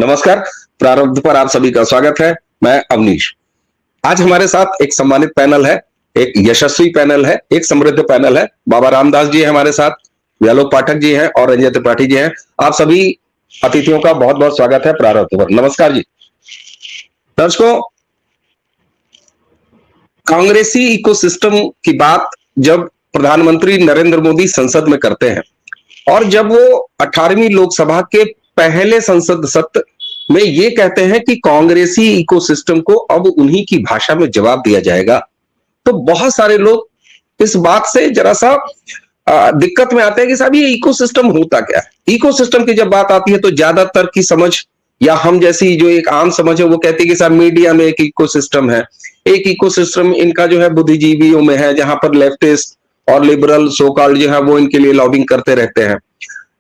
नमस्कार। प्रारब्ध पर आप सभी का स्वागत है। मैं अवनीश। आज हमारे साथ एक सम्मानित पैनल है, एक यशस्वी पैनल है, एक समृद्ध पैनल है। बाबा रामदास जी है हमारे साथ, व्यालोक पाठक जी हैं और रंजय त्रिपाठी जी हैं। आप सभी अतिथियों का बहुत बहुत स्वागत है प्रारब्ध पर। नमस्कार जी। दर्शकों, कांग्रेसी इकोसिस्टम की बात जब प्रधानमंत्री नरेंद्र मोदी संसद में करते हैं और जब वो 18वीं लोकसभा के पहले संसद सत्र में ये कहते हैं कि कांग्रेसी इकोसिस्टम को अब उन्हीं की भाषा में जवाब दिया जाएगा, तो बहुत सारे लोग इस बात से जरा सा दिक्कत में आते हैं कि साहब ये इकोसिस्टम होता क्या है। इकोसिस्टम की जब बात आती है तो ज्यादातर की समझ या हम जैसी जो एक आम समझ है वो कहती है कि साहब मीडिया में एक इकोसिस्टम है। एक इकोसिस्टम इनका जो है बुद्धिजीवियों में है, जहां पर लेफ्टिस्ट और लिबरल सो कॉल्ड जो है वो इनके लिए लॉबिंग करते रहते हैं।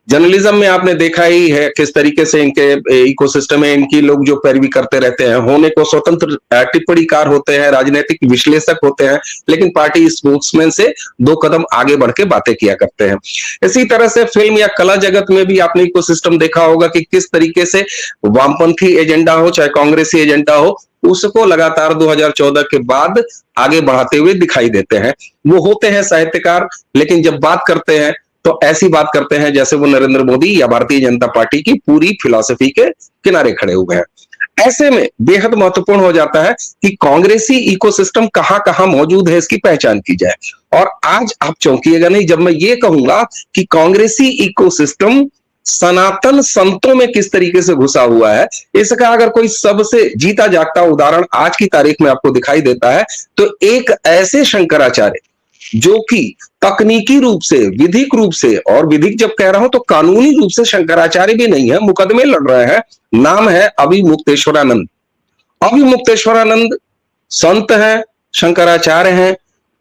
जर्नलिज्म में आपने देखा ही है किस तरीके से इनके इकोसिस्टम में इनकी लोग जो पैरवी करते रहते हैं, होने को स्वतंत्र टिप्पणीकार होते हैं, राजनीतिक विश्लेषक होते हैं, लेकिन पार्टी स्पोक्समैन से 2 कदम आगे बढ़ के बातें किया करते हैं। इसी तरह से फिल्म या कला जगत में भी आपने इकोसिस्टम देखा होगा कि किस तरीके से वामपंथी एजेंडा हो चाहे कांग्रेसी एजेंडा हो, उसको लगातार 2014 के बाद आगे बढ़ाते हुए दिखाई देते हैं। वो होते हैं साहित्यकार, लेकिन जब बात करते हैं तो ऐसी बात करते हैं जैसे वो नरेंद्र मोदी या भारतीय जनता पार्टी की पूरी फिलॉसफी के किनारे खड़े हुए हैं। ऐसे में बेहद महत्वपूर्ण हो जाता है कि कांग्रेसी इकोसिस्टम कहां कहां मौजूद है, इसकी पहचान की जाए। और आज आप चौंकिएगा नहीं जब मैं ये कहूंगा कि कांग्रेसी इकोसिस्टम सनातन संतों में किस तरीके से घुसा हुआ है। इसका अगर कोई सबसे जीता जागता उदाहरण आज की तारीख में आपको दिखाई देता है तो एक ऐसे शंकराचार्य जो कि तकनीकी रूप से, विधिक रूप से, और विधिक जब कह रहा हूं तो कानूनी रूप से शंकराचार्य भी नहीं है, मुकदमे लड़ रहे हैं। नाम है अभिमुक्तेश्वरानंद। अभिमुक्तेश्वरानंद संत हैं, शंकराचार्य हैं,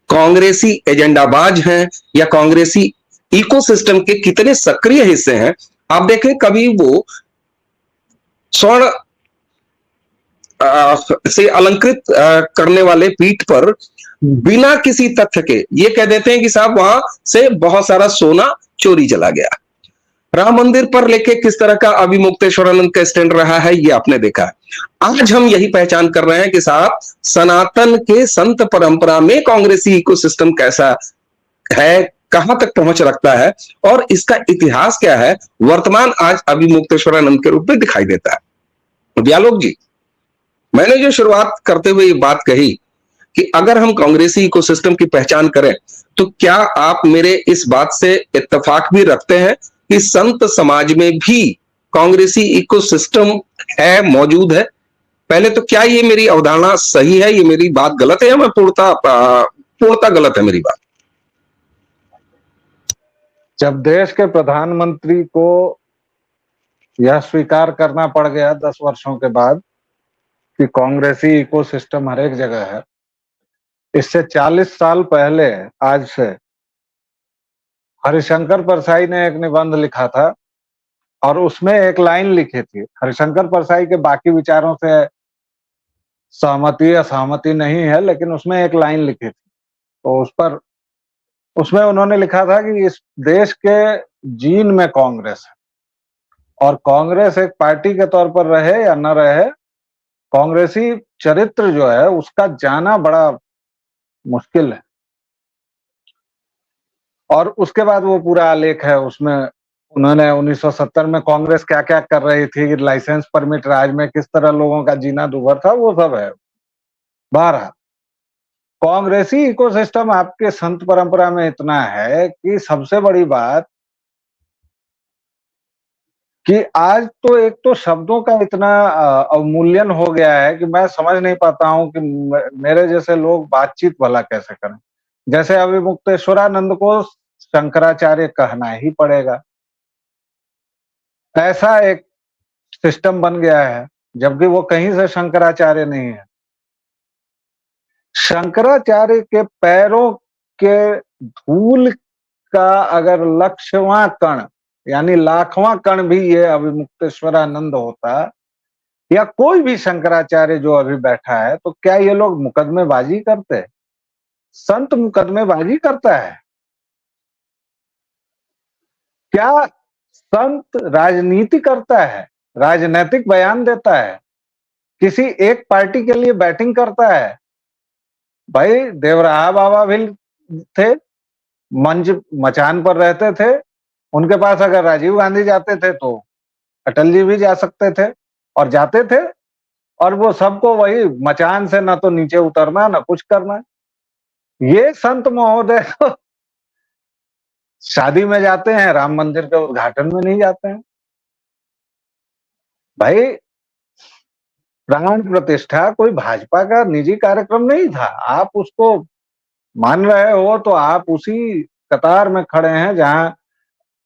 कांग्रेसी एजेंडाबाज हैं या कांग्रेसी इकोसिस्टम के कितने सक्रिय हिस्से हैं। आप देखें कभी वो स्वर्ण से अलंकृत करने वाले पीठ पर बिना किसी तथ्य के ये कह देते हैं कि साहब वहां से बहुत सारा सोना चोरी चला गया। राम मंदिर पर लेके किस तरह का अभिमुक्तेश्वरानंद का स्टैंड रहा है ये आपने देखा है। आज हम यही पहचान कर रहे हैं कि साहब सनातन के संत परंपरा में कांग्रेसी इकोसिस्टम कैसा है, कहां तक पहुंच रखता है और इसका इतिहास क्या है, वर्तमान आज अभिमुक्तेश्वरानंद के रूप में दिखाई देता है। व्यालोक जी, मैंने जो शुरुआत करते हुए ये बात कही कि अगर हम कांग्रेसी इकोसिस्टम की पहचान करें तो क्या आप मेरे इस बात से इत्तेफाक भी रखते हैं कि संत समाज में भी कांग्रेसी इकोसिस्टम है, मौजूद है? पहले तो क्या ये मेरी अवधारणा सही है, ये मेरी बात गलत है या मैं पूर्णता गलत है मेरी बात? जब देश के प्रधानमंत्री को यह स्वीकार करना पड़ गया 10 वर्षों के बाद कि कांग्रेसी इकोसिस्टम हर एक जगह है, इससे 40 साल पहले आज से हरिशंकर परसाई ने एक निबंध लिखा था और उसमें एक लाइन लिखी थी। हरिशंकर परसाई के बाकी विचारों से सहमति असहमति नहीं है, लेकिन उसमें एक लाइन लिखी थी तो उसमें उन्होंने लिखा था कि इस देश के जीन में कांग्रेस है और कांग्रेस एक पार्टी के तौर पर रहे या न रहे, कांग्रेसी चरित्र जो है उसका जाना बड़ा मुश्किल है। और उसके बाद वो पूरा आलेख है, उसमें उन्होंने 1970 में कांग्रेस क्या क्या कर रही थी, लाइसेंस परमिट राज में किस तरह लोगों का जीना दूभर था, वो सब है। बहरहाल कांग्रेसी इकोसिस्टम आपके संत परंपरा में इतना है कि सबसे बड़ी बात कि आज तो एक तो शब्दों का इतना अवमूल्यन हो गया है कि मैं समझ नहीं पाता हूं कि मेरे जैसे लोग बातचीत भला कैसे करें। जैसे अभिमुक्तेश्वरानंद को शंकराचार्य कहना ही पड़ेगा, ऐसा एक सिस्टम बन गया है, जबकि वो कहीं से शंकराचार्य नहीं है। शंकराचार्य के पैरों के धूल का अगर लक्षवां कण यानी लाखवां कण भी ये अभिमुक्तेश्वरानंद होता या कोई भी शंकराचार्य जो अभी बैठा है, तो क्या ये लोग मुकदमेबाजी करते? संत मुकदमेबाजी करता है क्या? संत राजनीति करता है? राजनीतिक बयान देता है, किसी एक पार्टी के लिए बैटिंग करता है। भाई देवराहा बाबा भी थे, मंच मचान पर रहते थे, उनके पास अगर राजीव गांधी जाते थे तो अटल जी भी जा सकते थे और जाते थे, और वो सबको वही मचान से ना तो नीचे उतरना ना कुछ करना। ये संत महोदय तो शादी में जाते हैं, राम मंदिर के उद्घाटन में नहीं जाते हैं। भाई प्राण प्रतिष्ठा कोई भाजपा का निजी कार्यक्रम नहीं था। आप उसको मान रहे हो तो आप उसी कतार में खड़े हैं जहां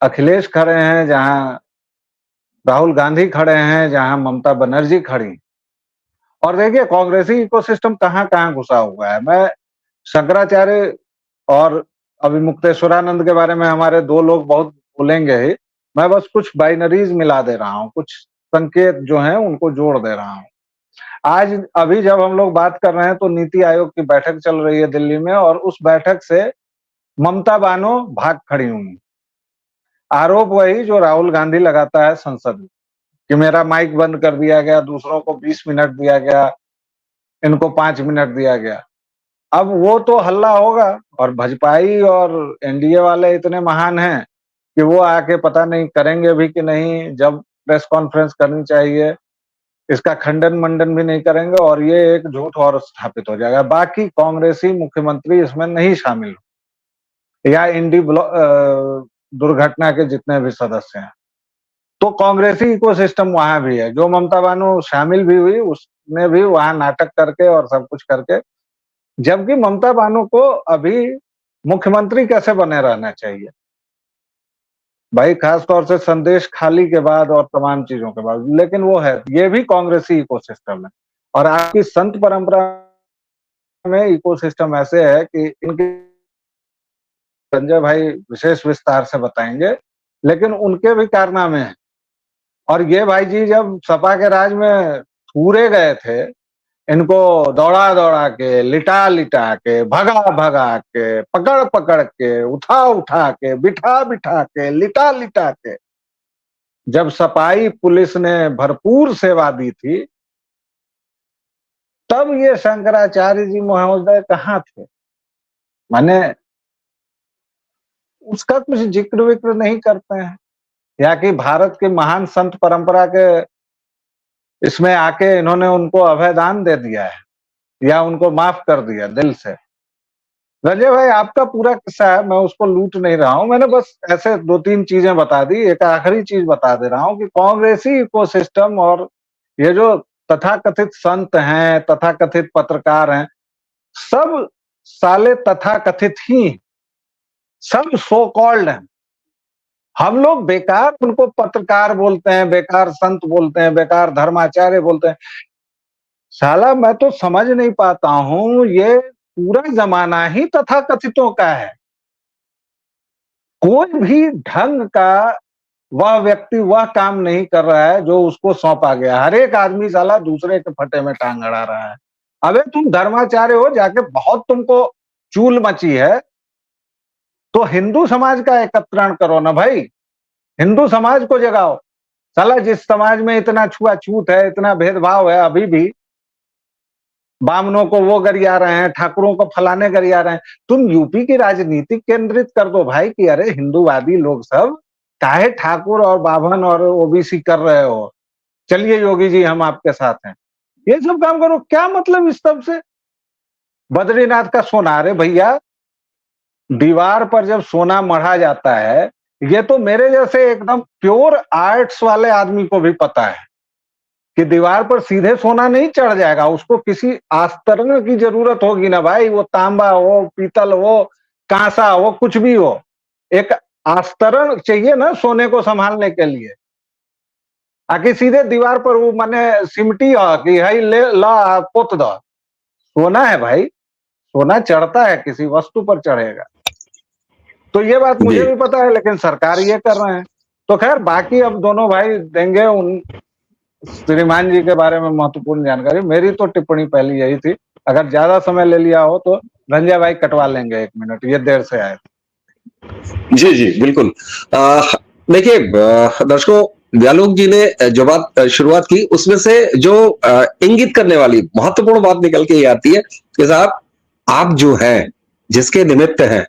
अखिलेश खड़े हैं, जहां राहुल गांधी खड़े हैं, जहां ममता बनर्जी खड़ी। और देखिए कांग्रेसी इकोसिस्टम कहां-कहां घुसा हुआ है। मैं शंकराचार्य और अभी मुक्तेश्वरानंद के बारे में हमारे 2 लोग बहुत बोलेंगे ही। मैं बस कुछ बाइनरीज मिला दे रहा हूं, कुछ संकेत जो हैं उनको जोड़ दे रहा हूं। आज अभी जब हम लोग बात कर रहे हैं तो नीति आयोग की बैठक चल रही है दिल्ली में, और उस बैठक से ममता बानो भाग खड़ी हुई। आरोप वही जो राहुल गांधी लगाता है संसद में कि मेरा माइक बंद कर दिया गया, दूसरों को 20 मिनट दिया गया, इनको 5 मिनट दिया गया। अब वो तो हल्ला होगा, और भाजपाई और एनडीए वाले इतने महान हैं कि वो आके पता नहीं करेंगे भी कि नहीं, जब प्रेस कॉन्फ्रेंस करनी चाहिए इसका खंडन मंडन भी नहीं करेंगे, और ये एक झूठ और स्थापित हो जाएगा। बाकी कांग्रेसी मुख्यमंत्री इसमें नहीं शामिल या इंडी दुर्घटना के जितने भी सदस्य हैं, तो कांग्रेसी इकोसिस्टम वहां भी है। जो ममता बानो शामिल भी हुई, उसने भी वहां नाटक करके और सब कुछ करके, जबकि ममता बानो को अभी मुख्यमंत्री कैसे बने रहना चाहिए भाई, खास तौर से संदेश खाली के बाद और तमाम चीजों के बाद। लेकिन वो है, ये भी कांग्रेसी इकोसिस्टम है। और आपकी संत परंपरा में इकोसिस्टम ऐसे है कि इनके संजय भाई विशेष विस्तार से बताएंगे, लेकिन उनके भी कारनामे हैं। और ये भाई जी जब सपा के राज में पूरे गए थे, इनको दौड़ा दौड़ा के, लिटा लिटा के, भगा भगा के, पकड़ पकड़ के, उठा उठा के, बिठा बिठा के, लिटा लिटा के, जब सपाई पुलिस ने भरपूर सेवा दी थी, तब ये शंकराचार्य जी महोदय कहाँ थे? माने उसका कुछ जिक्र विक्र नहीं करते हैं, या कि भारत की महान संत परंपरा के इसमें आके इन्होंने उनको अभयदान दे दिया है या उनको माफ कर दिया दिल से। रंजय भाई आपका पूरा किस्सा है, मैं उसको लूट नहीं रहा हूं, मैंने बस ऐसे 2-3 चीजें बता दी। एक आखिरी चीज बता दे रहा हूं कि कांग्रेसी इकोसिस्टम और ये जो तथाकथित संत हैं, तथाकथित पत्रकार हैं, सब साले तथाकथित ही, सब सो कॉल्ड हैं। हम लोग बेकार उनको पत्रकार बोलते हैं, बेकार संत बोलते हैं, बेकार धर्माचार्य बोलते हैं। साला मैं तो समझ नहीं पाता हूं, ये पूरा जमाना ही तथाकथितों का है। कोई भी ढंग का वह व्यक्ति वह काम नहीं कर रहा है जो उसको सौंपा गया। हर एक आदमी साला दूसरे के फटे में टांग अड़ा रहा है। अबे तुम धर्माचार्य हो, जाके बहुत तुमको चूल मची है तो हिंदू समाज का एकत्रीकरण करो ना भाई, हिंदू समाज को जगाओ। साला जिस समाज में इतना छुआछूत है, इतना भेदभाव है, अभी भी बामनों को वो गरिया रहे हैं, ठाकुरों को फलाने गरिया रहे हैं। तुम यूपी की राजनीति केंद्रित कर दो भाई कि अरे हिंदूवादी लोग सब काहे ठाकुर और बाभन और ओबीसी कर रहे हो, चलिए योगी जी हम आपके साथ हैं, ये सब काम करो। क्या मतलब इस सब से? बद्रीनाथ का सोना, अरे भैया दीवार पर जब सोना मढ़ा जाता है, ये तो मेरे जैसे एकदम प्योर आर्ट्स वाले आदमी को भी पता है कि दीवार पर सीधे सोना नहीं चढ़ जाएगा, उसको किसी आस्तरण की जरूरत होगी ना भाई। वो तांबा हो, पीतल हो, कांसा हो, कुछ भी हो, एक आस्तरण चाहिए ना सोने को संभालने के लिए। आखिर सीधे दीवार पर वो माने सिमटी हो कि है ले ला पोत दो, सोना है भाई, सोना चढ़ता है, किसी वस्तु पर चढ़ेगा। तो ये बात मुझे भी पता है, लेकिन सरकार ये कर रहे हैं। तो खैर बाकी अब दोनों भाई देंगे उन श्रीमान जी के बारे में महत्वपूर्ण जानकारी। मेरी तो टिप्पणी पहली यही थी, अगर ज्यादा समय ले लिया हो तो रंजय भाई कटवा लेंगे 1 मिनट, ये देर से आए। जी जी बिल्कुल। देखिए दर्शकों, व्यालोक जी ने जो बात शुरुआत की उसमें से जो इंगित करने वाली महत्वपूर्ण बात निकल के ये आती है कि साहब आप जो हैं, जिसके निमित्त हैं,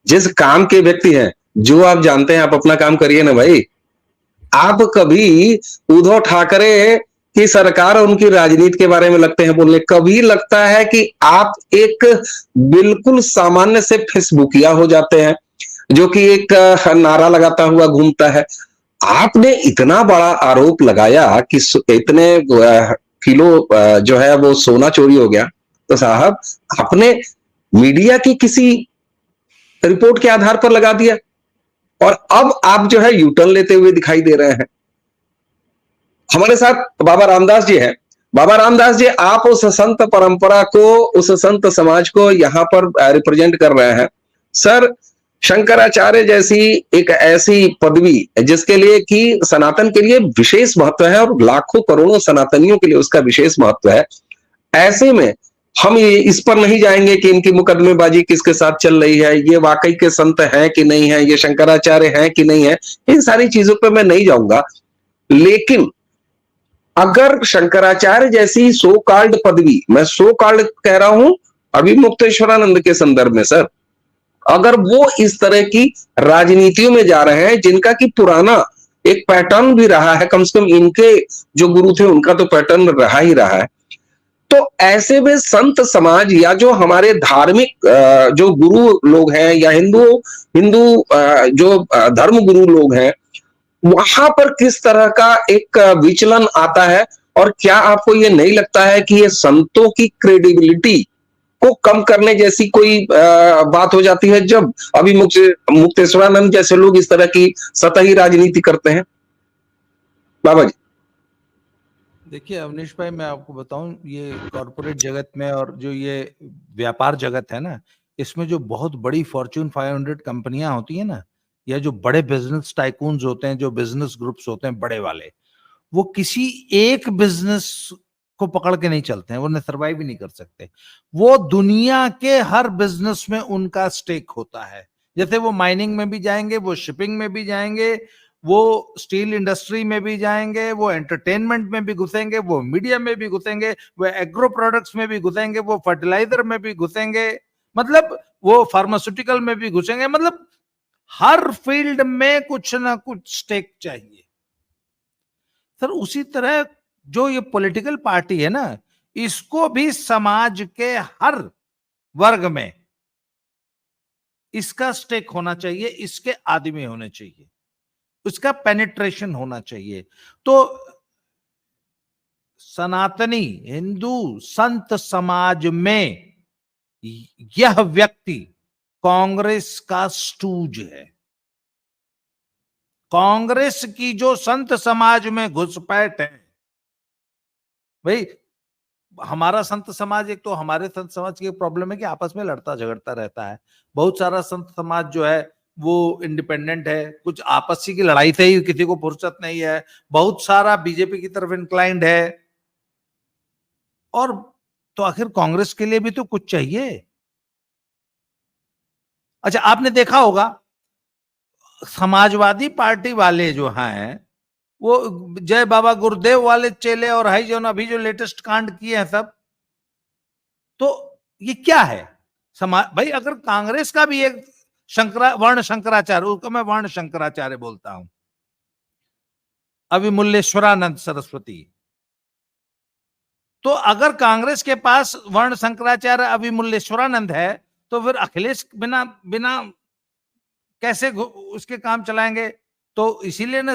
जिस काम के व्यक्ति हैं, जो आप जानते हैं आप अपना काम करिए ना भाई। आप कभी उद्धव ठाकरे की सरकार और उनकी राजनीति के बारे में लगते हैं बोलने, कभी लगता है कि आप एक बिल्कुल सामान्य से फेसबुकिया हो जाते हैं, जो कि एक नारा लगाता हुआ घूमता है। आपने इतना बड़ा आरोप लगाया कि इतने किलो जो है वो सोना चोरी हो गया, तो साहब आपने मीडिया की किसी रिपोर्ट के आधार पर लगा दिया और अब आप जो है यूटर्न लेते हुए दिखाई दे रहे हैं। हमारे साथ बाबा रामदास जी हैं। बाबा रामदास जी, आप उस संत परंपरा को, उस संत समाज को यहां पर रिप्रेजेंट कर रहे हैं। सर, शंकराचार्य जैसी एक ऐसी पदवी जिसके लिए कि सनातन के लिए विशेष महत्व है और लाखों करोड़ों सनातनियों के लिए उसका विशेष महत्व है। ऐसे में हम ये इस पर नहीं जाएंगे कि इनकी मुकदमेबाजी किसके साथ चल रही है, ये वाकई के संत हैं कि नहीं है, ये शंकराचार्य हैं कि नहीं है, इन सारी चीजों पर मैं नहीं जाऊंगा। लेकिन अगर शंकराचार्य जैसी सो कॉल्ड पदवी, मैं सो कॉल्ड कह रहा हूं अभी मुक्तेश्वरानंद के संदर्भ में सर, अगर वो इस तरह की राजनीतियों में जा रहे हैं जिनका कि पुराना एक पैटर्न भी रहा है, कम से कम इनके जो गुरु थे उनका तो पैटर्न रहा ही रहा है, तो ऐसे में संत समाज या जो हमारे धार्मिक जो गुरु लोग हैं या हिंदू हिंदू जो धर्म गुरु लोग हैं, वहां पर किस तरह का एक विचलन आता है। और क्या आपको ये नहीं लगता है कि ये संतों की क्रेडिबिलिटी को कम करने जैसी कोई बात हो जाती है जब अभी मुक्तेश्वरानंद जैसे लोग इस तरह की सतही राजनीति करते हैं? बाबा जी। देखिए अवनीश भाई, मैं आपको बताऊं, ये कॉरपोरेट जगत में और जो ये व्यापार जगत है ना, इसमें जो बहुत बड़ी फॉर्च्यून 500 कंपनियां होती है ना, या जो बड़े बिजनेस टाइकून्स होते हैं, जो बिजनेस ग्रुप्स होते हैं बड़े वाले, वो किसी एक बिजनेस को पकड़ के नहीं चलते हैं, वो सर्वाइव भी नहीं कर सकते। वो दुनिया के हर बिजनेस में उनका स्टेक होता है। जैसे वो माइनिंग में भी जाएंगे, वो शिपिंग में भी जाएंगे, वो स्टील इंडस्ट्री में भी जाएंगे, वो एंटरटेनमेंट में भी घुसेंगे, वो मीडिया में भी घुसेंगे, वो एग्रो प्रोडक्ट्स में भी घुसेंगे, वो फर्टिलाइजर में भी घुसेंगे, मतलब वो फार्मास्यूटिकल में भी घुसेंगे, मतलब हर फील्ड में कुछ ना कुछ स्टेक चाहिए। सर उसी तरह जो ये पॉलिटिकल पार्टी है ना, इसको भी समाज के हर वर्ग में इसका स्टेक होना चाहिए, इसके आदमी होने चाहिए, उसका पेनिट्रेशन होना चाहिए। तो सनातनी हिंदू संत समाज में यह व्यक्ति कांग्रेस का स्टूज है। कांग्रेस की जो संत समाज में घुसपैठ है भाई, हमारा संत समाज, एक तो हमारे संत समाज की प्रॉब्लम है कि आपस में लड़ता झगड़ता रहता है। बहुत सारा संत समाज जो है वो इंडिपेंडेंट है, कुछ आपसी की लड़ाई से ही किसी को फुर्सत नहीं है, बहुत सारा बीजेपी की तरफ इंक्लाइंड है। और तो आखिर कांग्रेस के लिए भी तो कुछ चाहिए। अच्छा, आपने देखा होगा समाजवादी पार्टी वाले जो हैं, वो जय बाबा गुरुदेव वाले चेले और हाई जो अभी जो लेटेस्ट कांड किए हैं सब, तो ये क्या है? समाज भाई, अगर कांग्रेस का भी एक वर्ण शंकराचार्य, उसको मैं वर्ण शंकराचार्य बोलता हूं, अविमूल्येश्वरानंद सरस्वती, तो अगर कांग्रेस के पास वर्ण शंकराचार्य अविमूल्येश्वरानंद है, तो फिर अखिलेश बिना बिना कैसे उसके काम चलाएंगे? तो इसीलिए ना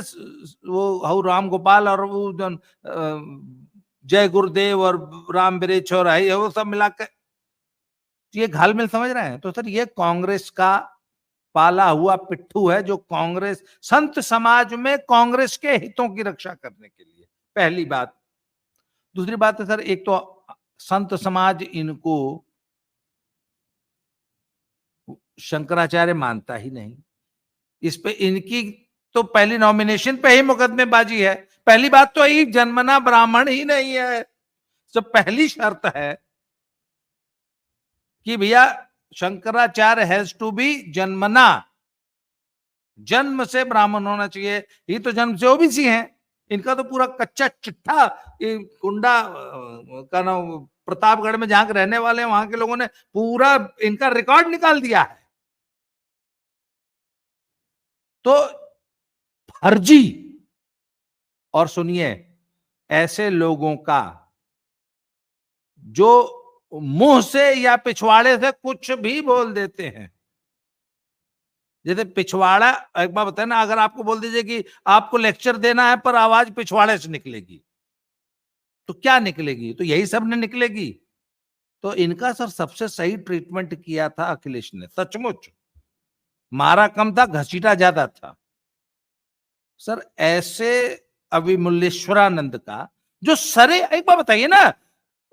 वो हाउ राम गोपाल और वो जय गुरुदेव और राम बिरेच और वो सब मिलाकर ये घालमेल समझ रहे हैं। तो सर ये कांग्रेस का पाला हुआ पिट्ठू है, जो कांग्रेस संत समाज में कांग्रेस के हितों की रक्षा करने के लिए, पहली बात। दूसरी बात है सर, एक तो संत समाज इनको शंकराचार्य मानता ही नहीं, इस पे इनकी तो पहली नॉमिनेशन पे ही मुकदमेबाजी है। पहली बात तो ये जन्मना ब्राह्मण ही नहीं है, तो पहली शर्त है कि भैया शंकराचार्य हैज टू बी जन्मना जन्म से ब्राह्मण होना चाहिए, ये तो जन्म से ओबीसी हैं। इनका तो पूरा कच्चा चिट्ठा, कुंडा का नाम, प्रतापगढ़ में जहां के रहने वाले हैं वहां के लोगों ने पूरा इनका रिकॉर्ड निकाल दिया है। तो फर्जी, और सुनिए, ऐसे लोगों का जो मुंह से या पिछवाड़े से कुछ भी बोल देते हैं, जैसे पिछवाड़ा, एक बार बताए ना, अगर आपको बोल दीजिए कि आपको लेक्चर देना है पर आवाज पिछवाड़े से निकलेगी, तो क्या निकलेगी? तो यही सब ने निकलेगी। तो इनका सर सबसे सही ट्रीटमेंट किया था अखिलेश ने, सचमुच। मारा कम था, घसीटा ज्यादा था। सर ऐसे अविमूल्येश्वरानंद का जो सरे, एक बार बताइए ना,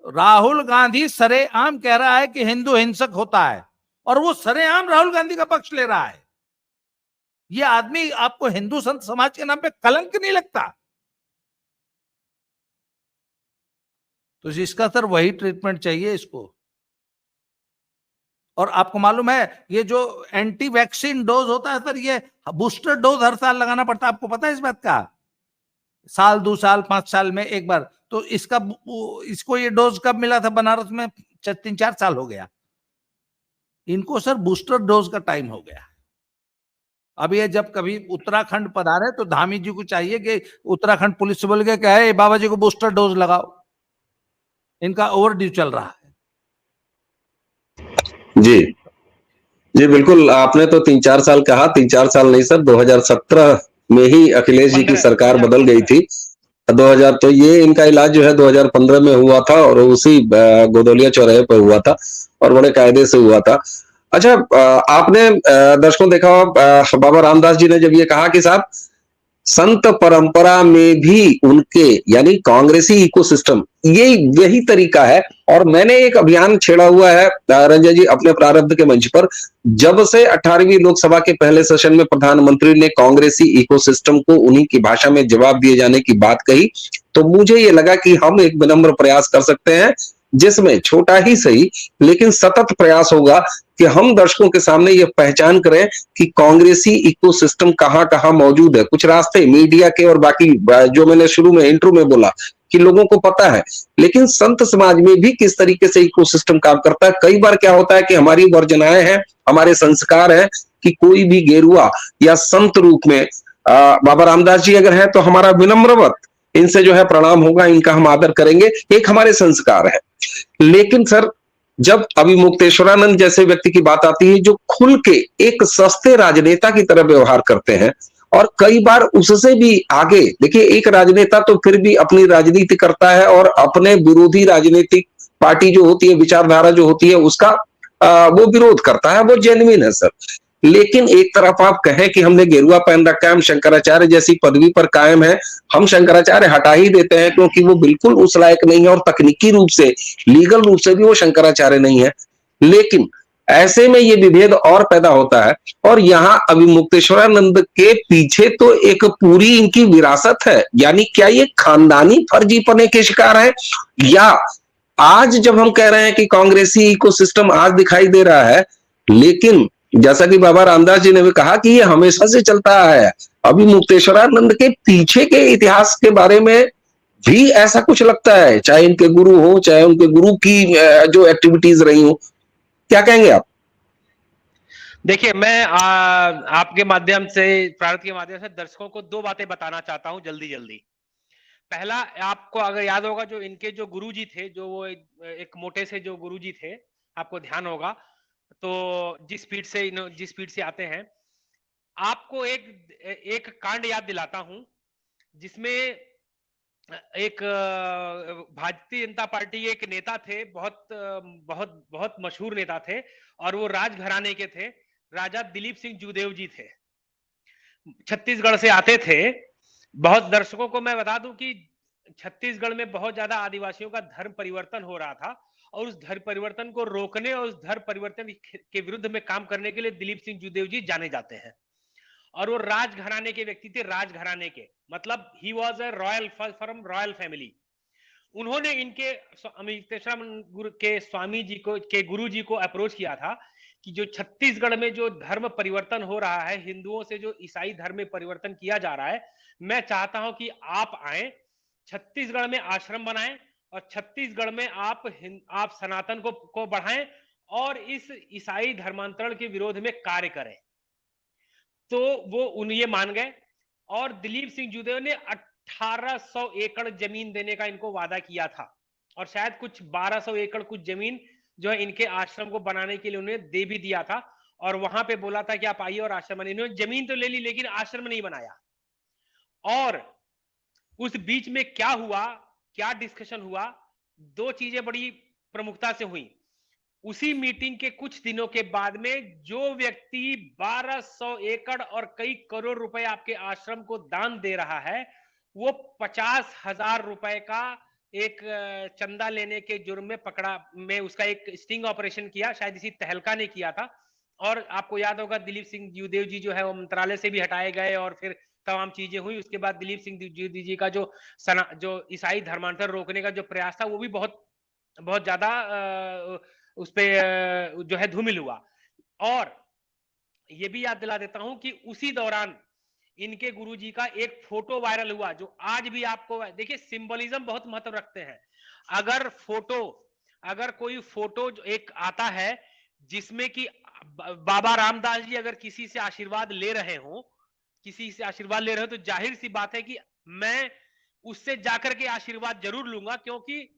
राहुल गांधी सरेआम कह रहा है कि हिंदू हिंसक होता है, और वो सरेआम राहुल गांधी का पक्ष ले रहा है। ये आदमी आपको हिंदू संत समाज के नाम पे कलंक नहीं लगता? तो इसका सर वही ट्रीटमेंट चाहिए इसको। और आपको मालूम है, ये जो एंटी वैक्सीन डोज होता है सर, ये बूस्टर डोज हर साल लगाना पड़ता है, आपको पता है इस बात का? साल 2 साल 5 साल में एक बार। तो इसको ये डोज कब मिला था बनारस में? 3-4 साल हो गया। इनको सर बूस्टर डोज का टाइम हो गया। अब ये जब कभी उत्तराखंड पधारे तो धामी जी को चाहिए कि उत्तराखंड पुलिस से बोल के कहे बाबा जी को बूस्टर डोज लगाओ, इनका ओवरड्यू चल रहा है। जी जी बिल्कुल, आपने तो 3-4 साल कहा, 3-4 साल नहीं सर, 2017 में ही अखिलेश जी की सरकार बदल गई थी। 2000, तो ये इनका इलाज जो है 2015 में हुआ था, और उसी गोदौलिया चौराहे पर हुआ था, और बड़े कायदे से हुआ था। अच्छा, आपने दर्शकों देखा, बाबा रामदास जी ने जब ये कहा कि साहब, संत परंपरा में भी उनके, यानी कांग्रेसी इकोसिस्टम, यही तरीका है। और मैंने एक अभियान छेड़ा हुआ है रंजन जी अपने प्रारब्ध के मंच पर, जब से 18वीं लोकसभा के पहले सेशन में प्रधानमंत्री ने कांग्रेसी इकोसिस्टम को उन्हीं की भाषा में जवाब दिए जाने की बात कही, तो मुझे ये लगा कि हम एक विनम्र प्रयास कर सकते हैं, जिसमें छोटा ही सही लेकिन सतत प्रयास होगा कि हम दर्शकों के सामने ये पहचान करें कि कांग्रेसी इकोसिस्टम कहां-कहां मौजूद है। कुछ रास्ते मीडिया के और बाकी जो मैंने शुरू में इंट्रो में बोला कि लोगों को पता है, लेकिन संत समाज में भी किस तरीके से इकोसिस्टम काम करता है। कई बार क्या होता है कि हमारी वर्जनाएं हैं, हमारे संस्कार हैं कि कोई भी गेरुआ या संत रूप में बाबा रामदास जी अगर है तो हमारा विनम्रवत इनसे जो है प्रणाम होगा, इनका हम आदर करेंगे, एक हमारे संस्कार है। लेकिन सर, जब अभिमुक्तेश्वरानंद जैसे व्यक्ति की बात आती है जो खुल के एक सस्ते राजनेता की तरह व्यवहार करते हैं, और कई बार उससे भी आगे, देखिए एक राजनेता तो फिर भी अपनी राजनीति करता है और अपने विरोधी राजनीतिक पार्टी जो होती है, विचारधारा जो होती है, उसका वो विरोध करता है, वो जेन्युइन है सर। लेकिन एक तरफ आप कहें कि हमने गेरुआ पहन रखा है, हम शंकराचार्य जैसी पदवी पर कायम है, हम शंकराचार्य हटा ही देते हैं क्योंकि वो बिल्कुल उस लायक नहीं है, और तकनीकी रूप से, लीगल रूप से भी वो शंकराचार्य नहीं है। लेकिन ऐसे में ये विभेद और पैदा होता है, और यहाँ अभिमुक्तेश्वरानंद के पीछे तो एक पूरी इनकी विरासत है। यानी क्या ये खानदानी फर्जीपने के शिकार है, या आज जब हम कह रहे हैं कि कांग्रेसी इकोसिस्टम आज दिखाई दे रहा है, लेकिन जैसा कि बाबा रामदास जी ने भी कहा कि ये हमेशा से चलता है। अभिमुक्तेश्वरानंद के पीछे के इतिहास के बारे में भी ऐसा कुछ लगता है, चाहे इनके गुरु हो, चाहे उनके गुरु की जो एक्टिविटीज रही हो, क्या कहेंगे आप? देखिए, मैं आपके माध्यम से, प्रारंभ के माध्यम से दर्शकों को 2 बातें बताना चाहता हूं जल्दी-जल्दी। पहला, आपको अगर याद होगा, जो इनके जो गुरुजी थे, जो वो एक मोटे से जो गुरुजी थे, आपको ध्यान होगा, तो जिस स्पीड से आते हैं, आपको एक कांड याद दिलाता हूं, जिसमें एक भारतीय जनता पार्टी के एक नेता थे, बहुत बहुत बहुत मशहूर नेता थे, और वो राजघराने के थे। राजा दिलीप सिंह जूदेव जी थे, छत्तीसगढ़ से आते थे। बहुत दर्शकों को मैं बता दूं कि छत्तीसगढ़ में बहुत ज्यादा आदिवासियों का धर्म परिवर्तन हो रहा था, और उस धर्म परिवर्तन को रोकने और उस धर्म परिवर्तन के विरुद्ध में काम करने के लिए दिलीप सिंह जूदेव जी जाने जाते हैं। और वो राजघराने के व्यक्ति थे, राजघराने के, मतलब he was a royal, from royal family. उन्होंने इनके अमितेश्वर के स्वामी जी को, के गुरु जी को अप्रोच किया था कि जो छत्तीसगढ़ में जो धर्म परिवर्तन हो रहा है, हिंदुओं से जो ईसाई धर्म में परिवर्तन किया जा रहा है, मैं चाहता हूं कि आप आए, छत्तीसगढ़ में आश्रम बनाएं और छत्तीसगढ़ में आप सनातन को बढ़ाएं और इस ईसाई धर्मांतरण के विरोध में कार्य करें। तो वो ये मान गए और दिलीप सिंह जूदेव ने 1800 एकड़ जमीन देने का इनको वादा किया था और शायद कुछ 1200 एकड़ कुछ जमीन जो है इनके आश्रम को बनाने के लिए उन्हें दे भी दिया था और वहां पे बोला था कि आप आइए और आश्रम बनाइए। इन्होंने जमीन तो ले ली लेकिन आश्रम नहीं बनाया। और उस बीच में क्या हुआ, क्या डिस्कशन हुआ, दो चीजें बड़ी प्रमुखता से हुई। उसी मीटिंग के कुछ दिनों के बाद में जो व्यक्ति 1200 एकड़ और कई करोड़ रुपए आपके आश्रम को दान दे रहा है, वो 50,000 रुपए का एक चंदा लेने के जुर्म में पकड़ा, में उसका एक स्टिंग ऑपरेशन किया, शायद इसी तहलका ने किया था। और आपको याद होगा दिलीप सिंह जूदेव जी जो है वो मंत्रालय से भी हटाए गए और फिर तमाम चीजें हुई। उसके बाद दिलीप सिंह जूदेव जी का जो ईसाई धर्मांतरण रोकने का जो प्रयास था वो भी बहुत बहुत ज्यादा उस पे जो है धूमिल हुआ। और ये भी याद दिला देता हूं कि उसी दौरान इनके गुरुजी का एक फोटो वायरल हुआ जो आज भी आपको, देखिए सिंबलिज्म बहुत महत्व रखते हैं। अगर कोई फोटो एक आता है जिसमें कि बाबा रामदास जी अगर किसी से आशीर्वाद ले रहे हो, तो जाहिर सी बात है कि मैं उससे जाकर के आशीर्वाद जरूर लूंगा, क्योंकि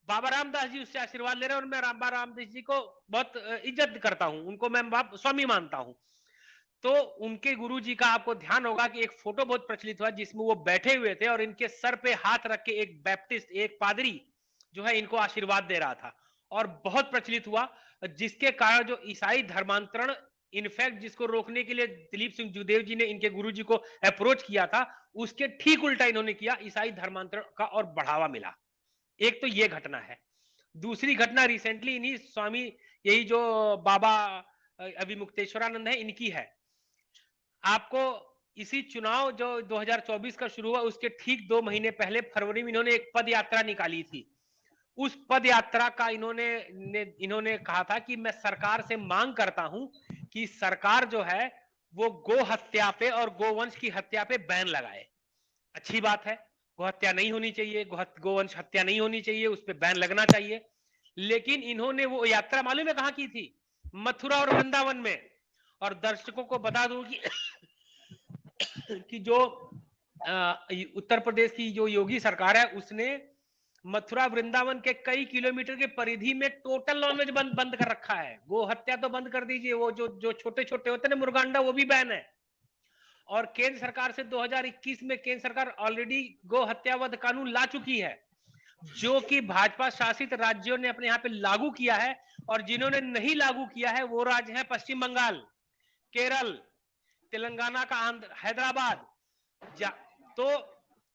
बाबा रामदास जी उससे आशीर्वाद ले रहे हैं और मैं बाबा रामदास जी को बहुत इज्जत करता हूं, उनको मैं स्वामी मानता हूं। तो उनके गुरुजी का आपको ध्यान होगा कि एक फोटो बहुत प्रचलित हुआ जिसमें वो बैठे हुए थे और इनके सर पे हाथ रख के एक बैप्टिस्ट, एक पादरी जो है इनको आशीर्वाद दे रहा था और बहुत प्रचलित हुआ, जिसके कारण जो ईसाई धर्मांतरण, इनफैक्ट जिसको रोकने के लिए दिलीप सिंह जूदेव जी ने इनके गुरुजी को अप्रोच किया था, उसके ठीक उल्टा इन्होंने किया, ईसाई धर्मांतरण का और बढ़ावा मिला। एक तो ये घटना है। दूसरी घटना रिसेंटली इन्हीं स्वामी, यही जो बाबा अभी मुक्तेश्वरानंद है, इनकी है। आपको इसी चुनाव जो 2024 का शुरू हुआ उसके ठीक 2 महीने पहले फरवरी में इन्होंने एक पद यात्रा निकाली थी। उस पद यात्रा का इन्होंने कहा था कि मैं सरकार से मांग करता हूं कि सरकार जो है वो गो हत्या पे और गोवंश की हत्या पे बैन लगाए। अच्छी बात है, गो हत्या नहीं होनी चाहिए, गोवंश हत्या नहीं होनी चाहिए, उस पर बैन लगना चाहिए। लेकिन इन्होंने वो यात्रा मालूम है कहां की थी? मथुरा और वृंदावन में। और दर्शकों को बता दूं कि जो उत्तर प्रदेश की जो योगी सरकार है उसने मथुरा वृंदावन के कई किलोमीटर के परिधि में टोटल नॉनवेज बंद कर रखा है। गो हत्या तो बंद कर दीजिए, वो जो छोटे छोटे होते हैं मुर्गांडा, वो भी बैन है। और केंद्र सरकार से 2021 में केंद्र सरकार ऑलरेडी गो हत्या वध कानून ला चुकी है, जो कि भाजपा शासित राज्यों ने अपने यहाँ पे लागू किया है। और जिन्होंने नहीं लागू किया है वो राज्य है पश्चिम बंगाल, केरल, तेलंगाना का, हैदराबाद। तो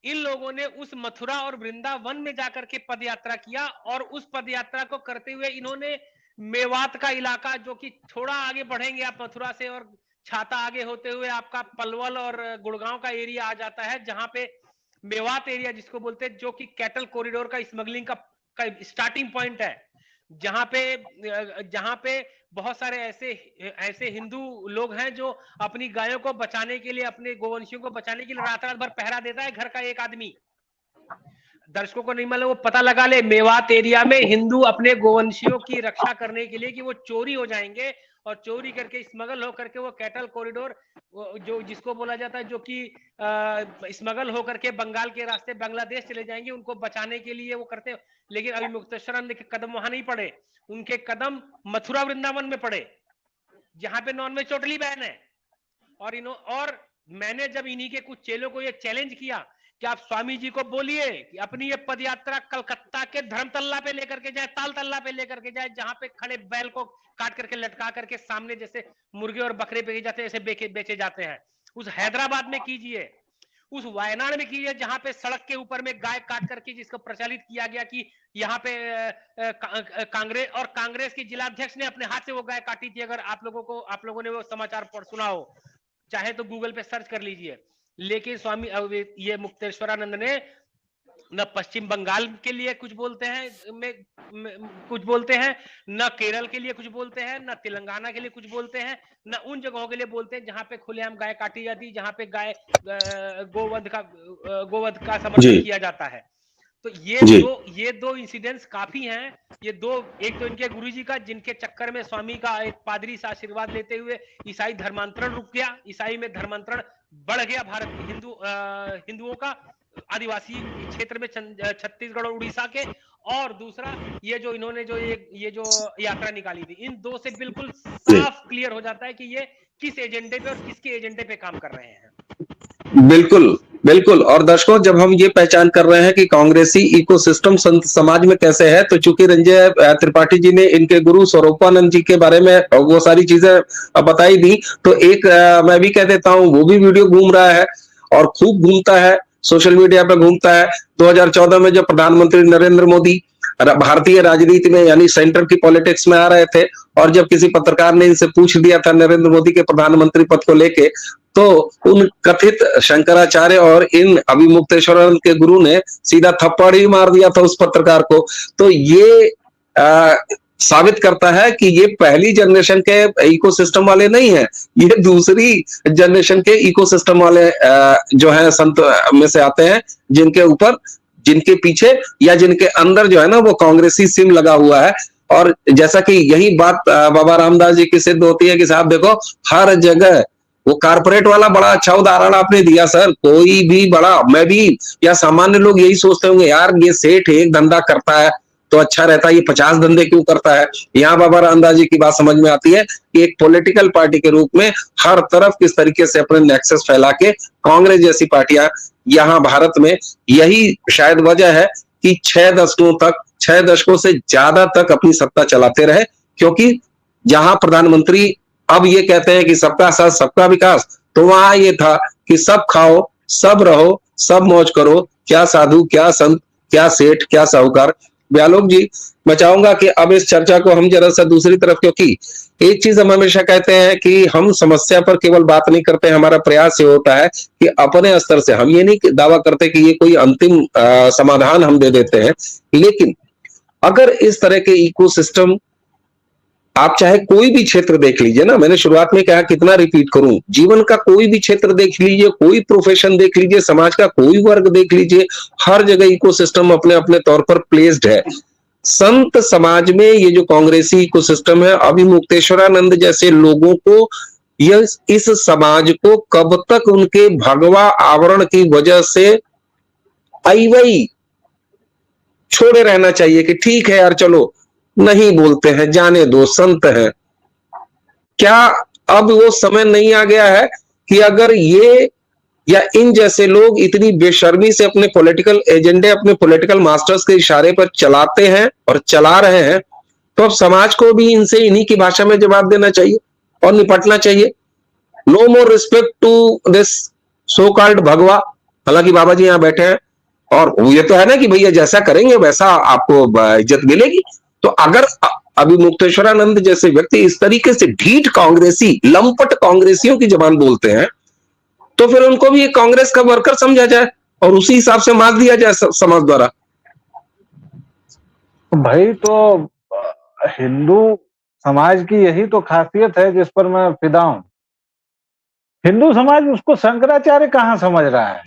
इन लोगों ने उस मथुरा और वृंदावन में जाकर के पदयात्रा किया और उस पदयात्रा को करते हुए इन्होंने मेवात का इलाका, जो कि थोड़ा आगे बढ़ेंगे आप मथुरा से और छाता आगे होते हुए आपका पलवल और गुड़गांव का एरिया आ जाता है, जहां पे मेवात एरिया जिसको बोलते हैं, जो कि कैटल कॉरिडोर का स्मगलिंग का स्टार्टिंग पॉइंट है, जहां पे बहुत सारे ऐसे हिंदू लोग हैं जो अपनी गायों को बचाने के लिए, अपने गोवंशियों को बचाने के लिए रात रात भर पहरा देता है घर का एक आदमी। दर्शकों को नहीं मालूम, वो पता लगा ले, मेवात एरिया में हिंदू अपने गोवंशियों की रक्षा करने के लिए कि वो चोरी हो जाएंगे और चोरी करके स्मगल होकर के वो कैटल कॉरिडोर, जो जिसको बोला जाता है, जो कि स्मगल होकर के बंगाल के रास्ते बांग्लादेश चले जाएंगे, उनको बचाने के लिए वो करते हैं। लेकिन अभी मुक्तेश्वरानंद के कदम वहां नहीं पड़े, उनके कदम मथुरा वृंदावन में पड़े, जहां पे नॉनवेज टोटली बैन है। और मैंने जब इन्हीं के कुछ चेलों को ये चैलेंज किया कि आप स्वामी जी को बोलिए कि अपनी ये पदयात्रा कलकत्ता के धर्मतल्ला पे लेकर के जाए, ताल तल्ला पे लेकर के जाए, जहां पे खड़े बैल को काट करके लटका करके सामने जैसे मुर्गे और बकरे बेचे जाते हैं, ऐसे बेचे जाते हैं। उस हैदराबाद में कीजिए, उस वायनाड में कीजिए, जहां पे सड़क के ऊपर में गाय काट करके जिसको प्रचलित किया गया कि यहाँ पे कांग्रेस के जिलाध्यक्ष ने अपने हाथ से वो गाय काटी थी। अगर आप लोगों ने वो समाचार सुना हो, चाहे तो गूगल पे सर्च कर लीजिए। लेकिन स्वामी ये मुक्तेश्वरानंद ने न पश्चिम बंगाल के लिए कुछ बोलते हैं, कुछ बोलते हैं, न केरल के लिए कुछ बोलते हैं, न तेलंगाना के लिए कुछ बोलते हैं, न उन जगहों के लिए बोलते हैं जहां पे खुलेआम गाय काटी जाती है, जहां पे गाय गोवध का समर्थन किया जाता है। तो ये दो इंसिडेंट्स काफी हैं। ये दो, एक तो इनके गुरुजी का, जिनके चक्कर में स्वामी का एक पादरी से आशीर्वाद लेते हुए ईसाई धर्मांतरण रुक गया, ईसाई में धर्मांतरण बढ़ गया भारत हिंदुओं का आदिवासी क्षेत्र में, छत्तीसगढ़ और उड़ीसा के। और दूसरा ये जो इन्होंने जो ये जो यात्रा निकाली थी, इन दो से बिल्कुल साफ क्लियर हो जाता है कि ये किस एजेंडे पे और किसके एजेंडे पे काम कर रहे हैं। बिल्कुल बिल्कुल। और दर्शकों, जब हम ये पहचान कर रहे हैं कि कांग्रेसी इकोसिस्टम संत समाज में कैसे है, तो चूंकि रंजय त्रिपाठी जी ने इनके गुरु स्वरूपानंद जी के बारे में वो सारी चीजें बताई दी, तो एक मैं भी कह देता हूं, वो भी वीडियो घूम रहा है और खूब घूमता है, सोशल मीडिया पे घूमता है। 2014 में जब प्रधानमंत्री नरेंद्र मोदी भारतीय राजनीति में यानी सेंटर की पॉलिटिक्स में आ रहे थे, और जब किसी पत्रकार ने इनसे पूछ दिया था नरेंद्र मोदी के प्रधानमंत्री पद को लेके, तो उन कथित शंकराचार्य और इन अभिमुक्तेश्वरानंद के गुरु ने सीधा थप्पड़ ही मार दिया था उस पत्रकार को। तो ये साबित करता है कि ये पहली जनरेशन के इकोसिस्टम वाले नहीं है, ये दूसरी जनरेशन के इकोसिस्टम वाले जो है संत में से आते हैं, जिनके पीछे या जिनके अंदर जो है ना वो कांग्रेसी सिम लगा हुआ है। और जैसा कि यही बात बाबा रामदास जी की सिद्ध होती है कि साहब देखो, हर जगह वो कारपोरेट वाला बड़ा अच्छा उदाहरण आपने दिया सर। कोई भी बड़ा, मैं भी या सामान्य लोग यही सोचते होंगे, यार ये सेठ एक धंधा करता है तो अच्छा रहता है, ये 50 धंधे क्यों करता है। यहाँ बाबा रामदास जी की बात समझ में आती है कि एक पॉलिटिकल पार्टी के रूप में हर तरफ किस तरीके से अपने नेक्सस फैला के कांग्रेस जैसी पार्टियां यहाँ भारत में, यही शायद वजह है कि 6 दशकों से ज्यादा तक अपनी सत्ता चलाते रहे। क्योंकि जहां प्रधानमंत्री अब ये कहते हैं कि सबका साथ सबका विकास, तो वहां ये था कि सब खाओ, सब रहो, सब मौज करो, क्या साधु, क्या संत, क्या सेठ, क्या साहूकार। ब्यालोक जी, मैं चाहूंगा कि अब इस चर्चा को हम जरा सा दूसरी तरफ, क्योंकि एक चीज हम हमेशा कहते हैं कि हम समस्या पर केवल बात नहीं करते, हमारा प्रयास ये होता है कि अपने स्तर से, हम ये नहीं दावा करते कि ये कोई अंतिम समाधान हम दे देते हैं, लेकिन अगर इस तरह के इकोसिस्टम, आप चाहे कोई भी क्षेत्र देख लीजिए ना, मैंने शुरुआत में कहा, कितना रिपीट करूं, जीवन का कोई भी क्षेत्र देख लीजिए, कोई प्रोफेशन देख लीजिए, समाज का कोई वर्ग देख लीजिए, हर जगह इकोसिस्टम अपने अपने तौर पर प्लेस्ड है। संत समाज में ये जो कांग्रेसी इकोसिस्टम है, अभिमुक्तेश्वरानंद जैसे लोगों को, इस समाज को कब तक उनके भगवा आवरण की वजह से आई छोड़े रहना चाहिए कि ठीक है यार चलो नहीं बोलते हैं, जाने दो, संत हैं। क्या अब वो समय नहीं आ गया है कि अगर ये या इन जैसे लोग इतनी बेशर्मी से अपने पॉलिटिकल एजेंडे, अपने पॉलिटिकल मास्टर्स के इशारे पर चलाते हैं और चला रहे हैं, तो अब समाज को भी इनसे इन्हीं की भाषा में जवाब देना चाहिए और निपटना चाहिए। No more respect to this so called bhagwa. हालांकि बाबा जी यहाँ बैठे हैं और ये तो है ना कि भैया जैसा करेंगे वैसा आपको इज्जत मिलेगी। तो अगर अभिमुक्तेश्वरानंद जैसे व्यक्ति इस तरीके से ढीठ कांग्रेसी, लंपट कांग्रेसियों की जबान बोलते हैं, तो फिर उनको भी कांग्रेस का वर्कर समझा जाए और उसी हिसाब से मार दिया जाए समाज द्वारा। भाई तो हिंदू समाज की यही तो खासियत है जिस पर मैं फिदा हूं। हिंदू समाज उसको शंकराचार्य कहां समझ रहा है?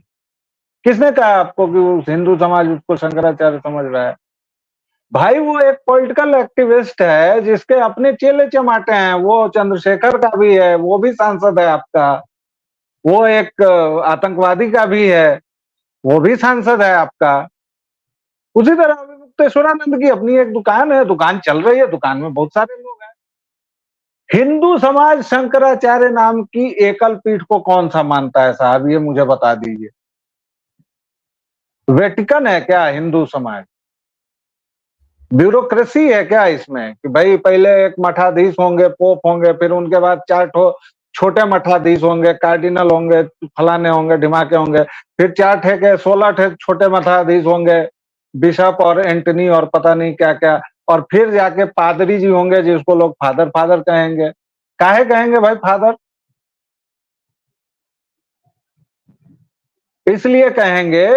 किसने कहा आपको कि हिंदू समाज उसको शंकराचार्य समझ रहा है? भाई वो एक पॉलिटिकल एक्टिविस्ट है जिसके अपने चेले चमाटे हैं। वो चंद्रशेखर का भी है, वो भी सांसद है आपका। वो एक आतंकवादी का भी है, वो भी सांसद है आपका। उसी तरह अभिमुक्तेश्वरानंद की अपनी एक दुकान है, दुकान चल रही है, दुकान में बहुत सारे लोग हैं। हिंदू समाज शंकराचार्य नाम की एकल पीठ को कौन सा मानता है साहब, ये मुझे बता दीजिए। वेटिकन है क्या हिंदू समाज? ब्यूरोक्रेसी है क्या इसमें कि भाई पहले एक मठाधीश होंगे, पोप होंगे, फिर उनके बाद 4 छोटे मठाधीश होंगे, कार्डिनल होंगे, फलाने होंगे, ढिमाके होंगे, फिर 16 छोटे मठाधीश होंगे, बिशप और एंटनी और पता नहीं क्या क्या, और फिर जाके पादरी जी होंगे जिसको लोग फादर फादर कहेंगे। काहे कहेंगे भाई फादर? इसलिए कहेंगे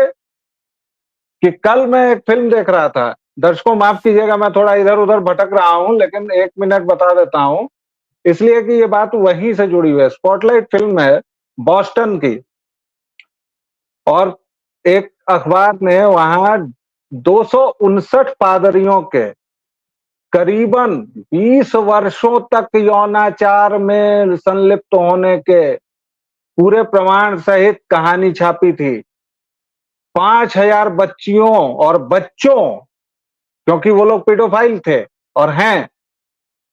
कि कल मैं एक फिल्म देख रहा था, दर्शकों माफ कीजिएगा मैं थोड़ा इधर उधर भटक रहा हूं, लेकिन 1 मिनट बता देता हूं, इसलिए कि ये बात वहीं से जुड़ी हुई है। स्पॉटलाइट फिल्म है बॉस्टन की, और एक अखबार ने वहां 259 पादरियों के करीबन 20 वर्षों तक यौनाचार में संलिप्त होने के पूरे प्रमाण सहित कहानी छापी थी। 5000 बच्चियों और बच्चों, क्योंकि वो लोग पेडोफाइल थे और हैं,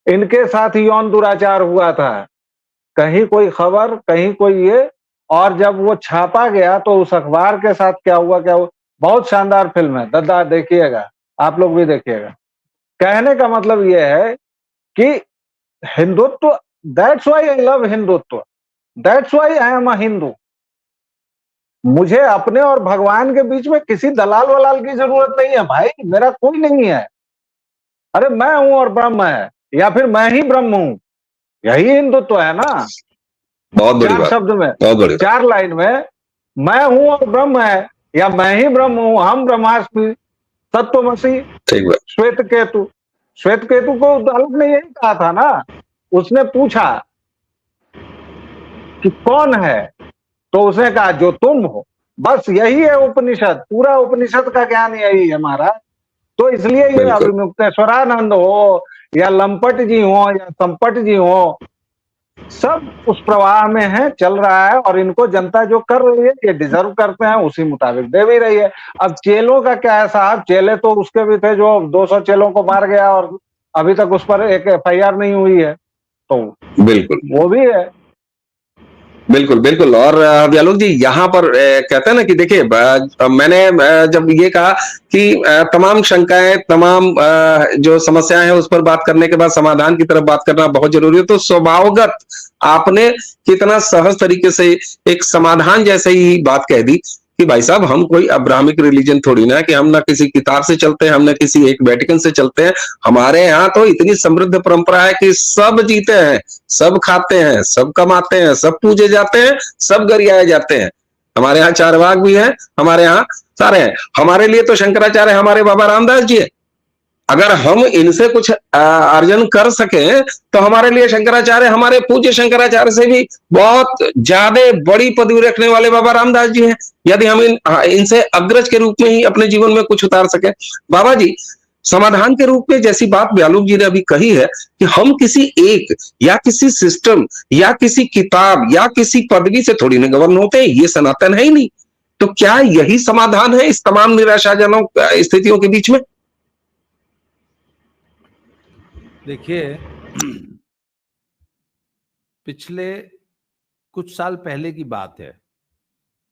इनके साथ यौन दुराचार हुआ था। कहीं कोई खबर, कहीं कोई ये, और जब वो छापा गया तो उस अखबार के साथ क्या हुआ, बहुत शानदार फिल्म है, दादा देखिएगा, आप लोग भी देखिएगा। कहने का मतलब ये है कि Hindutva, that's why I love Hindutva, that's why I am a Hindu. मुझे अपने और भगवान के बीच में किसी दलाल वलाल की जरूरत नहीं है भाई, मेरा कोई नहीं है। अरे मैं हूं और ब्रह्म है, या फिर मैं ही ब्रह्म हूं, यही हिंदुत्व है ना। बहुत बड़ी 4 बात, शब्द में, बहुत बड़ी बात। 4 लाइन में, मैं हूं और ब्रह्म है, या मैं ही ब्रह्म हूं, हम ब्रह्मास्मि, तत्वमसि, ठीक बात। श्वेत केतु। श्वेत केतु को बालक ने यही कहा था ना, उसने पूछा कि कौन है, तो उसने कहा जो तुम हो। बस यही है उपनिषद, पूरा उपनिषद का ज्ञान यही है महाराज। तो इसलिए ये बिल्कुल। अभिमुक्तेश्वरानंद हो या लंपट जी हो या संपट जी हो, सब उस प्रवाह में है, चल रहा है, और इनको जनता जो कर रही है ये डिजर्व करते हैं, उसी मुताबिक दे भी रही है। अब चेलों का क्या है साहब, चेले तो उसके भी थे जो 200 चेलों को मार गया और अभी तक उस पर एक FIR नहीं हुई है, तो बिल्कुल वो भी है। बिल्कुल बिल्कुल। और व्यालोक जी यहाँ पर कहते हैं ना कि देखिए मैंने जब ये कहा कि तमाम शंकाएं, तमाम जो समस्याएं हैं उस पर बात करने के बाद समाधान की तरफ बात करना बहुत जरूरी है, तो स्वभावगत आपने कितना सहज तरीके से एक समाधान जैसे ही बात कह दी कि भाई साहब हम कोई अब्राहमिक रिलीजन थोड़ी ना, कि हम ना किसी किताब से चलते हैं, हम ना किसी एक वेटिकन से चलते हैं। हमारे यहाँ तो इतनी समृद्ध परंपरा है कि सब जीते हैं, सब खाते हैं, सब कमाते हैं, सब पूजे जाते हैं, सब गरियाए जाते हैं। हमारे यहाँ चारवाक भी है, हमारे यहाँ सारे हैं। हमारे लिए तो शंकराचार्य हमारे बाबा रामदास जी है। अगर हम इनसे कुछ अर्जन कर सके तो हमारे लिए शंकराचार्य, हमारे पूज्य शंकराचार्य से भी बहुत ज्यादा बड़ी पदवी रखने वाले बाबा रामदास जी हैं। यदि हम इनसे अग्रज के रूप में ही अपने जीवन में कुछ उतार सके। बाबा जी, समाधान के रूप में जैसी बात व्यालोक जी ने अभी कही है कि हम किसी एक या किसी सिस्टम या किसी किताब या किसी पदवी से थोड़ी ना गवर्न होते हैं, ये सनातन है ही नहीं। तो क्या यही समाधान है इस तमाम निराशाजनक स्थितियों के बीच में? देखिए, पिछले कुछ साल पहले की बात है,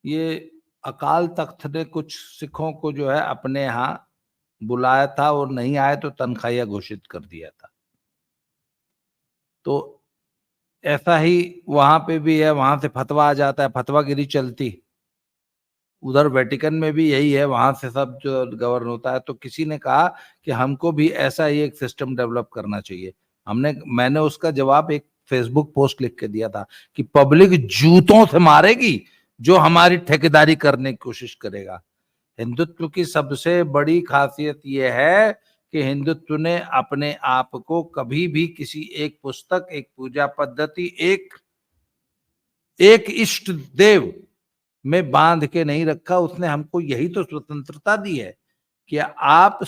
ये अकाल तख्त ने कुछ सिखों को जो है अपने यहाँ बुलाया था, और नहीं आए तो तनख्वाहिया घोषित कर दिया था। तो ऐसा ही वहां पे भी है, वहां से फतवा आ जाता है, फतवागिरी चलती। उधर वेटिकन में भी यही है, वहां से सब जो गवर्न होता है। तो किसी ने कहा कि हमको भी ऐसा ही एक सिस्टम डेवलप करना चाहिए। मैंने उसका जवाब एक फेसबुक पोस्ट लिख के दिया था कि पब्लिक जूतों से मारेगी जो हमारी ठेकेदारी करने की कोशिश करेगा। हिंदुत्व की सबसे बड़ी खासियत यह है कि हिंदुत्व ने अपने आप को कभी भी किसी एक पुस्तक, एक पूजा पद्धति, एक इष्ट देव में बांध के नहीं रखा। उसने हमको यही तो स्वतंत्रता दी है कि आप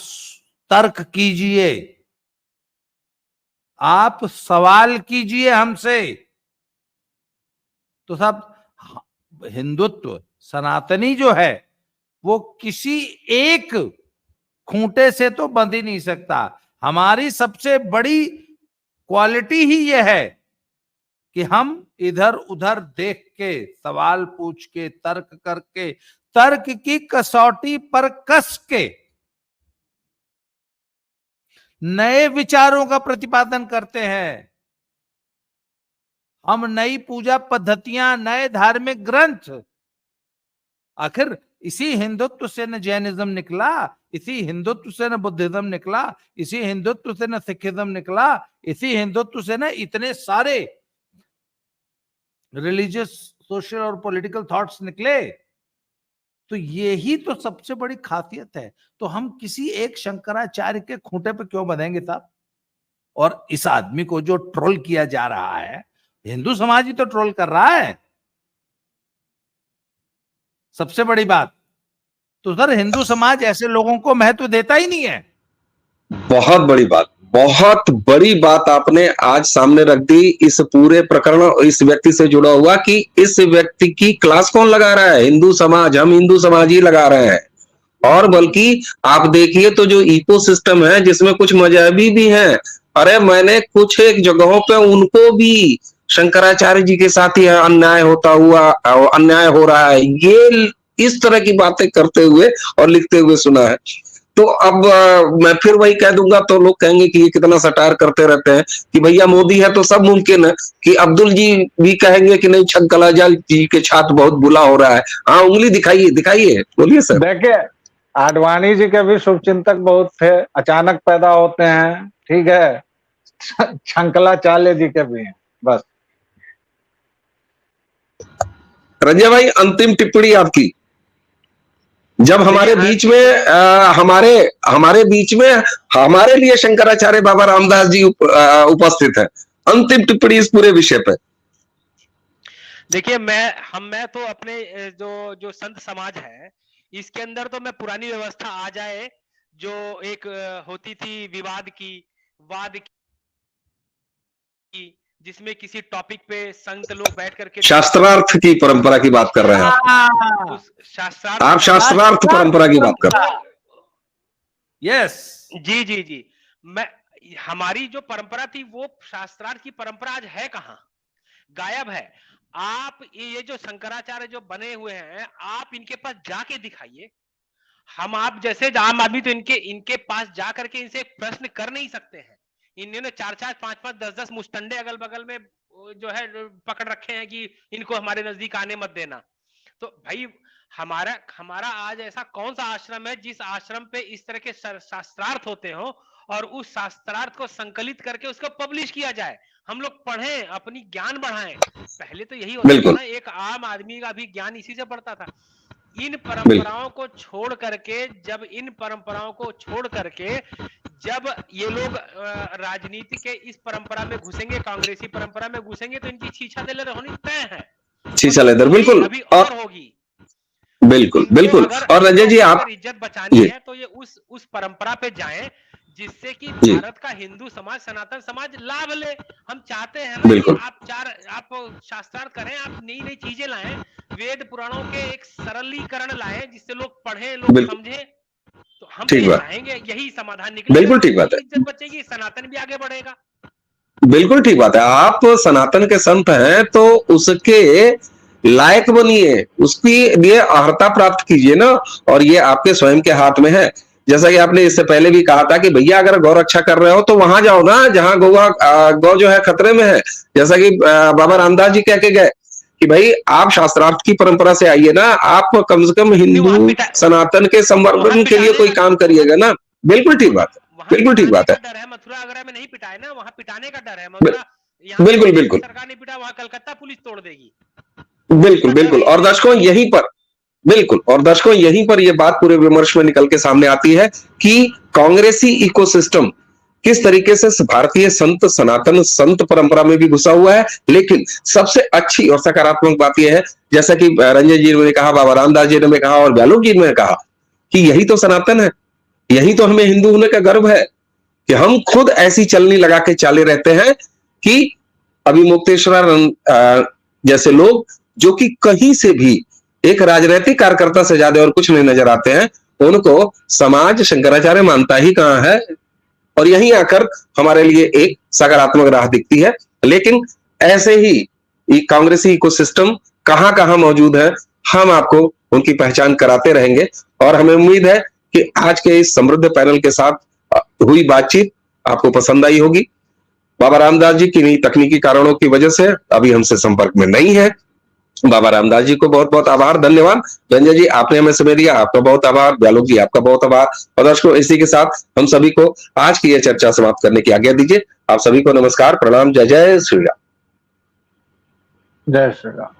तर्क कीजिए, आप सवाल कीजिए हमसे। तो साहब, हिंदुत्व सनातनी जो है वो किसी एक खूंटे से तो बंध ही नहीं सकता। हमारी सबसे बड़ी क्वालिटी ही यह है कि हम इधर उधर देख के, सवाल पूछ के, तर्क करके, तर्क की कसौटी पर कस के नए विचारों का प्रतिपादन करते हैं। हम नई पूजा पद्धतियां, नए धार्मिक ग्रंथ, आखिर इसी हिंदुत्व से न जैनिज्म निकला, इसी हिंदुत्व से न बुद्धिज्म निकला, इसी हिंदुत्व से न सिखिज्म निकला, इसी हिंदुत्व से न इतने सारे रिलीजियस, सोशल और पॉलिटिकल थॉट्स निकले। तो यही तो सबसे बड़ी खासियत है। तो हम किसी एक शंकराचार्य के खूंटे पे क्यों बंधेंगे साहब? और इस आदमी को जो ट्रोल किया जा रहा है, हिंदू समाज ही तो ट्रोल कर रहा है, सबसे बड़ी बात। तो सर हिंदू समाज ऐसे लोगों को महत्व देता ही नहीं है। बहुत बड़ी बात, बहुत बड़ी बात आपने आज सामने रख दी इस पूरे प्रकरण और इस व्यक्ति से जुड़ा हुआ कि इस व्यक्ति की क्लास कौन लगा रहा है? हिंदू समाज, हम हिंदू समाज ही लगा रहे हैं। और बल्कि आप देखिए तो जो इकोसिस्टम है जिसमें कुछ मजहबी भी हैं, अरे मैंने कुछ एक जगहों पे उनको भी शंकराचार्य जी के साथ ही अन्याय होता हुआ, अन्याय हो रहा है, ये इस तरह की बातें करते हुए और लिखते हुए सुना है। तो अब मैं फिर वही कह दूंगा तो लोग कहेंगे कि ये कितना सटायर करते रहते हैं कि भैया मोदी है तो सब मुमकिन है, कि अब्दुल जी भी कहेंगे कि नहीं शंकराचार्य जी के छात्र बहुत बुला हो रहा है। हाँ, उंगली दिखाइए, दिखाइए, बोलिए सर। देखिए, आडवाणी जी के भी शुभचिंतक बहुत थे, अचानक पैदा होते हैं, ठीक है। शंकराचार्य जी के भी हैं, बस। रंजय भाई, अंतिम टिप्पणी आपकी। जब हमारे बीच में हमारे बीच में हमारे लिए शंकराचार्य बाबा रामदास जी उपस्थित है, अंतिम टिप्पणी इस पूरे विषय पे। देखिए, मैं तो अपने जो संत समाज है इसके अंदर तो मैं पुरानी व्यवस्था आ जाए जो एक होती थी विवाद की, वाद की, जिसमें किसी टॉपिक पे संत लोग बैठ करके शास्त्रार्थ की परंपरा की बात कर रहे हैं आप। उस शास्त्रार्थ, आप शास्त्रार्थ परंपरा की बात कर रहे हैं। यस, जी जी जी। हमारी जो परंपरा थी वो शास्त्रार्थ की परंपरा आज है कहाँ? गायब है। आप ये जो शंकराचार्य जो बने हुए हैं, आप इनके पास जाके दिखाइए। हम आप जैसे आम आदमी तो इनके पास जा करके इनसे एक प्रश्न कर नहीं सकते हैं। इन्होंने 4-4, 5-5, 10-10 मुस्टंडे अगल बगल में जो है पकड़ रखे हैं कि इनको हमारे नजदीक आने मत देना। तो भाई हमारा आज ऐसा कौन सा आश्रम है जिस आश्रम पे इस तरह के शास्त्रार्थ होते हो और उस शास्त्रार्थ को संकलित करके उसको पब्लिश किया जाए, हम लोग पढ़ें, अपनी ज्ञान बढ़ाएं। पहले तो यही होता था ना, एक आम आदमी का भी ज्ञान इसी से बढ़ता था। इन परंपराओं को छोड़ करके जब ये लोग राजनीति के इस परंपरा में घुसेंगे, कांग्रेसी परंपरा में घुसेंगे, तो इनकी छीछा दे होनी तय है। छीछा लेदर, बिल्कुल। अभी और होगी, बिल्कुल बिल्कुल। और रंजय जी, आप इज्जत बचानी है तो ये उस परंपरा पे जाएं जिससे कि भारत का हिंदू समाज, सनातन समाज लाभ ले। हम चाहते हैं ना कि आप शास्त्रार्थ करें, आप नई नई चीजें लाएं, वेद पुराणों के एक सरलीकरण लाएं जिससे लोग पढ़ें, लोग समझें। तो हम चाहेंगे यही समाधान निकले। बिल्कुल ठीक बात है। इज्जत बचेगी, सनातन भी आगे बढ़ेगा। बिल्कुल ठीक बात है। आप सनातन के संत हैं तो उसके लायक बनिए, उसके लिए अर्हता प्राप्त कीजिए ना, और ये आपके स्वयं के हाथ में है। जैसा कि आपने इससे पहले भी कहा था कि भैया अगर गौ रक्षा कर रहे हो तो वहां जाओ ना जहां गौ जो है खतरे में है। जैसा कि बाबा रामदास जी कह के गए कि भाई आप शास्त्रार्थ की परंपरा से आइए ना, आप कम से कम हिंदू सनातन के संवर्धन के लिए कोई काम करिएगा ना। बिल्कुल ठीक बात है, बिल्कुल ठीक बात है। डर है, मथुरा आगरा में नहीं पिटाए ना, वहां पिटाने का डर है। मथुरा बिल्कुल बिल्कुल सरकार नहीं पिटा, वहां कलकत्ता पुलिस तोड़ देगी। बिल्कुल बिल्कुल। और दर्शकों यहीं पर यह बात पूरे विमर्श में निकल के सामने आती है कि कांग्रेसी इकोसिस्टम किस तरीके से भारतीय संत, सनातन संत परंपरा में भी घुसा हुआ है। लेकिन सबसे अच्छी और सकारात्मक बात यह है, जैसा कि रंजय जी ने कहा, बाबा रामदास जी ने कहा और ब्यालोक जी ने कहा कि यही तो सनातन है, यही तो हमें हिंदू होने का गर्व है कि हम खुद ऐसी चलनी लगा के चाले रहते हैं कि अभी मुक्तेश्वर जैसे लोग जो कि कहीं से भी एक राजनीतिक कार्यकर्ता से ज्यादा और कुछ नहीं नजर आते हैं, उनको समाज शंकराचार्य मानता ही कहां है। और यहीं आकर हमारे लिए एक सकारात्मक राह दिखती है। लेकिन ऐसे ही कांग्रेसी इकोसिस्टम कहां कहां मौजूद है, हम आपको उनकी पहचान कराते रहेंगे। और हमें उम्मीद है कि आज के इस समृद्ध पैनल के साथ हुई बातचीत आपको पसंद आई होगी। बाबा रामदास जी किन्हीं तकनीकी कारणों की वजह से अभी हमसे संपर्क में नहीं है। बाबा रामदास जी को बहुत बहुत आभार, धन्यवाद। रंजय जी, आपने हमें समय दिया, आपका बहुत आभार। ब्यालोक जी, आपका बहुत आभार। और दर्शकों, इसी के साथ हम सभी को आज की यह चर्चा समाप्त करने की आज्ञा दीजिए। आप सभी को नमस्कार, प्रणाम, जय जय श्री राम। जय श्री राम।